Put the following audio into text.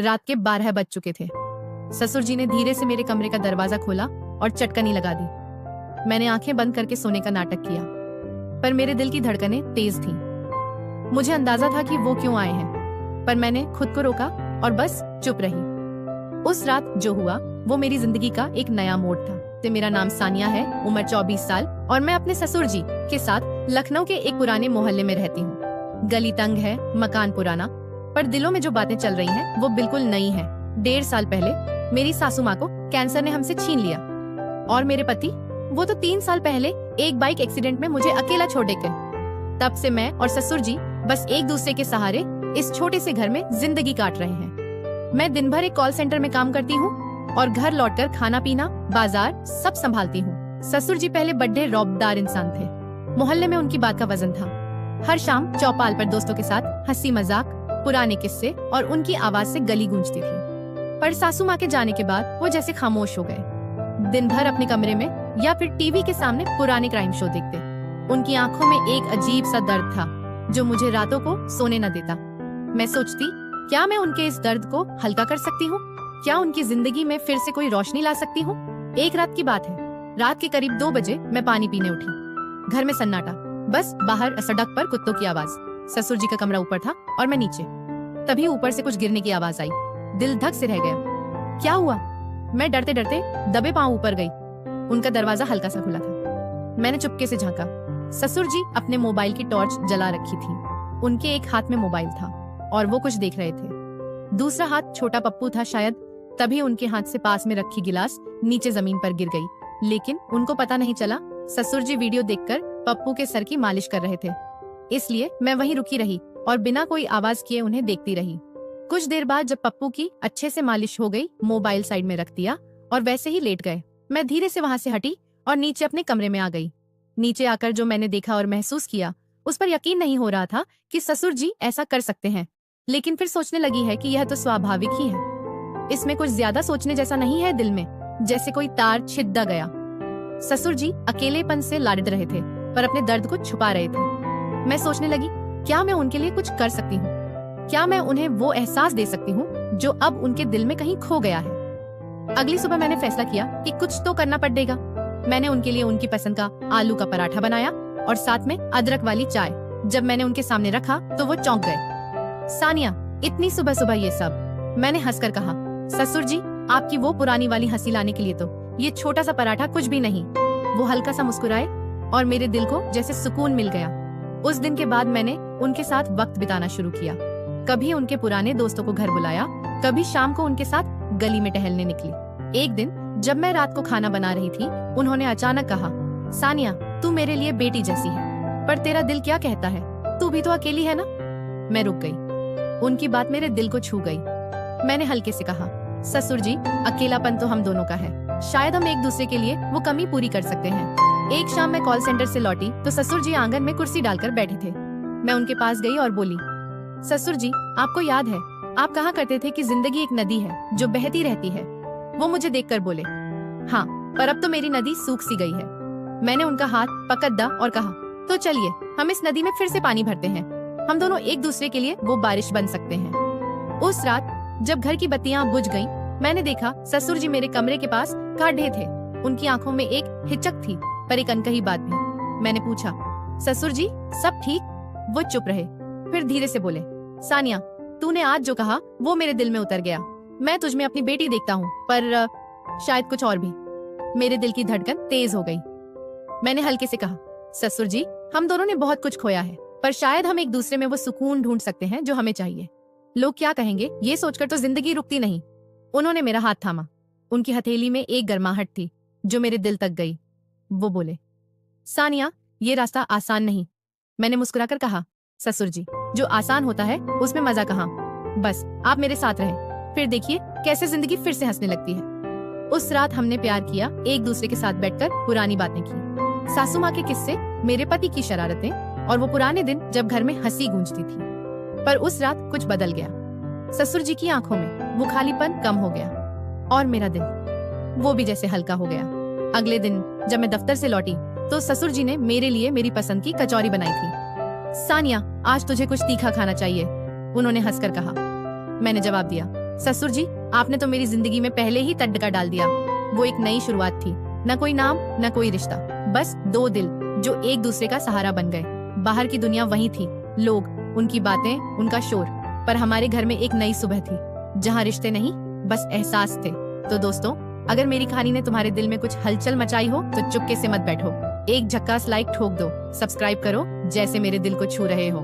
रात के 12 बज चुके थे। ससुर जी ने धीरे से मेरे कमरे का दरवाजा खोला और चटकनी लगा दी। मैंने आंखें बंद करके सोने का नाटक किया, पर मेरे दिल की धड़कनें तेज थीं। मुझे अंदाजा था कि वो क्यों आए हैं, पर मैंने खुद को रोका और बस चुप रही। उस रात जो हुआ वो मेरी जिंदगी का एक नया मोड़ था। मेरा नाम सानिया है, उम्र 24 साल, और मैं अपने ससुर जी के साथ लखनऊ के एक पुराने मोहल्ले में रहती हूँ। गली तंग है, मकान पुराना, पर दिलों में जो बातें चल रही हैं वो बिल्कुल नई हैं। 1.5 साल पहले मेरी सासू माँ को कैंसर ने हमसे छीन लिया, और मेरे पति वो तो 3 साल पहले एक बाइक एक्सीडेंट में मुझे अकेला छोड़ गए। तब से मैं और ससुर जी बस एक दूसरे के सहारे इस छोटे से घर में जिंदगी काट रहे हैं। मैं दिन भर एक कॉल सेंटर में काम करती हूँ और घर लौटकर खाना पीना, बाजार सब संभालती हूँ। ससुर जी पहले बड़े रौबदार इंसान थे। मोहल्ले में उनकी बात का वजन था। हर शाम चौपाल पर दोस्तों के साथ हंसी मजाक, पुराने किस्से और उनकी आवाज से गली गूंजती थी। पर सासू माँ के जाने के बाद वो जैसे खामोश हो गए। दिन भर अपने कमरे में या फिर टीवी के सामने पुराने क्राइम शो देखते। उनकी आंखों में एक अजीब सा दर्द था जो मुझे रातों को सोने न देता। मैं सोचती, क्या मैं उनके इस दर्द को हल्का कर सकती हूँ? क्या उनकी जिंदगी में फिर से कोई रोशनी ला सकती हूँ? एक रात की बात है। रात के करीब 2 बजे मैं पानी पीने उठी। घर में सन्नाटा, बस बाहर सड़क पर कुत्तों की आवाज। ससुर जी का कमरा ऊपर था और मैं नीचे। तभी ऊपर से कुछ गिरने की आवाज आई। दिल धक से रह गया। क्या हुआ? मैं डरते डरते दबे पांव ऊपर गई। उनका दरवाजा हल्का सा खुला था। मैंने चुपके से झांका। ससुर जी अपने मोबाइल की टॉर्च जला रखी थी। उनके एक हाथ में मोबाइल था और वो कुछ देख रहे थे। दूसरा हाथ छोटा पप्पू था शायद। तभी उनके हाथ से पास में रखी गिलास नीचे जमीन पर गिर गई, लेकिन उनको पता नहीं चला। ससुर जी वीडियो देखकर पप्पू के सर की मालिश कर रहे थे, इसलिए मैं वहीं रुकी रही और बिना कोई आवाज किए उन्हें देखती रही। कुछ देर बाद जब पप्पू की अच्छे से मालिश हो गई, मोबाइल साइड में रख दिया और वैसे ही लेट गए। मैं धीरे से वहां से हटी और नीचे अपने कमरे में आ गई। नीचे आकर जो मैंने देखा और महसूस किया, उस पर यकीन नहीं हो रहा था कि ससुर जी ऐसा कर सकते हैं। लेकिन फिर सोचने लगी है कि यह तो स्वाभाविक ही है। इसमें कुछ ज्यादा सोचने जैसा नहीं है। दिल में जैसे कोई तार छिदा गया। ससुर जी अकेलेपन से लाड़ रहे थे, पर अपने दर्द को छुपा रहे थे। मैं सोचने लगी, क्या मैं उनके लिए कुछ कर सकती हूँ? क्या मैं उन्हें वो एहसास दे सकती हूँ जो अब उनके दिल में कहीं खो गया है? अगली सुबह मैंने फैसला किया कि कुछ तो करना पड़ेगा। मैंने उनके लिए उनकी पसंद का आलू का पराठा बनाया और साथ में अदरक वाली चाय। जब मैंने उनके सामने रखा तो वो चौंक गए। सानिया, इतनी सुबह सुबह ये सब? मैंने हंसकर कहा। ससुर जी, आपकी वो पुरानी वाली हंसी लाने के लिए तो ये छोटा सा पराठा कुछ भी नहीं। वो हल्का सा मुस्कुराए और मेरे दिल को जैसे सुकून मिल गया। उस दिन के बाद मैंने उनके साथ वक्त बिताना शुरू किया। कभी उनके पुराने दोस्तों को घर बुलाया, कभी शाम को उनके साथ गली में टहलने निकली। एक दिन जब मैं रात को खाना बना रही थी, उन्होंने अचानक कहा, सानिया, तू मेरे लिए बेटी जैसी है, पर तेरा दिल क्या कहता है? तू भी तो अकेली है ना? मैं रुक गई। उनकी बात मेरे दिल को छू गई। मैंने हल्के से कहा, ससुर जी, अकेलापन तो हम दोनों का है। शायद हम एक दूसरे के लिए वो कमी पूरी कर सकते हैं। एक शाम मैं कॉल सेंटर से लौटी तो ससुर जी आंगन में कुर्सी डालकर बैठे थे। मैं उनके पास गई और बोली, ससुर जी, आपको याद है आप कहा करते थे कि जिंदगी एक नदी है जो बहती रहती है? वो मुझे देखकर बोले, हाँ, पर अब तो मेरी नदी सूख सी गई है। मैंने उनका हाथ पकड़ दिया और कहा, तो चलिए हम इस नदी में फिर से पानी भरते हैं। हम दोनों एक दूसरे के लिए वो बारिश बन सकते हैं। उस रात जब घर की बत्तियां बुझ गईं, मैंने देखा ससुर जी मेरे कमरे के पास खड़े थे। उनकी आंखों में एक हिचक थी, पर एक अनकही बात भी। मैंने पूछा, ससुर जी, सब ठीक? वो चुप रहे, फिर धीरे से बोले, सानिया, तूने आज जो कहा वो मेरे दिल में उतर गया। मैं तुझ में अपनी बेटी देखता हूँ, पर शायद कुछ और भी। मेरे दिल की धड़कन तेज हो गई। मैंने हल्के से कहा, ससुर जी, हम दोनों ने बहुत कुछ खोया है, पर शायद हम एक दूसरे में वो सुकून ढूंढ सकते हैं जो हमें चाहिए। लोग क्या कहेंगे ये सोचकर तो जिंदगी रुकती नहीं। उन्होंने मेरा हाथ थामा। उनकी हथेली में एक गर्माहट थी जो मेरे दिल तक गई। वो बोले, सानिया, ये रास्ता आसान नहीं। मैंने मुस्कुराकर कहा, ससुर जी, जो आसान होता है उसमें मजा कहाँ। बस आप मेरे साथ रहे, फिर देखिए कैसे जिंदगी फिर से हंसने लगती है। उस रात हमने प्यार किया, एक दूसरे के साथ बैठकर पुरानी बातें की, सासू माँ के किस्से, मेरे पति की शरारतें और वो पुराने दिन जब घर में हंसी गूंजती थी। पर उस रात कुछ बदल गया। ससुर जी की आंखों में वो खालीपन कम हो गया और मेरा दिल वो भी जैसे हल्का हो गया। अगले दिन जब मैं दफ्तर से लौटी तो ससुर जी ने मेरे लिए मेरी पसंद की कचौरी बनाई थी। सानिया, आज तुझे कुछ तीखा खाना चाहिए, उन्होंने हंसकर कहा। मैंने जवाब दिया, ससुर जी, आपने तो मेरी जिंदगी में पहले ही तड़का डाल दिया। वो एक नई शुरुआत थी, न कोई नाम न कोई रिश्ता, बस दो दिल जो एक दूसरे का सहारा बन गए। बाहर की दुनिया वही थी, लोग, उनकी बातें, उनका शोर, पर हमारे घर में एक नई सुबह थी जहाँ रिश्ते नहीं बस एहसास थे। तो दोस्तों, अगर मेरी कहानी ने तुम्हारे दिल में कुछ हलचल मचाई हो तो चुपके से मत बैठो, एक झक्कास लाइक ठोक दो, सब्सक्राइब करो जैसे मेरे दिल को छू रहे हो।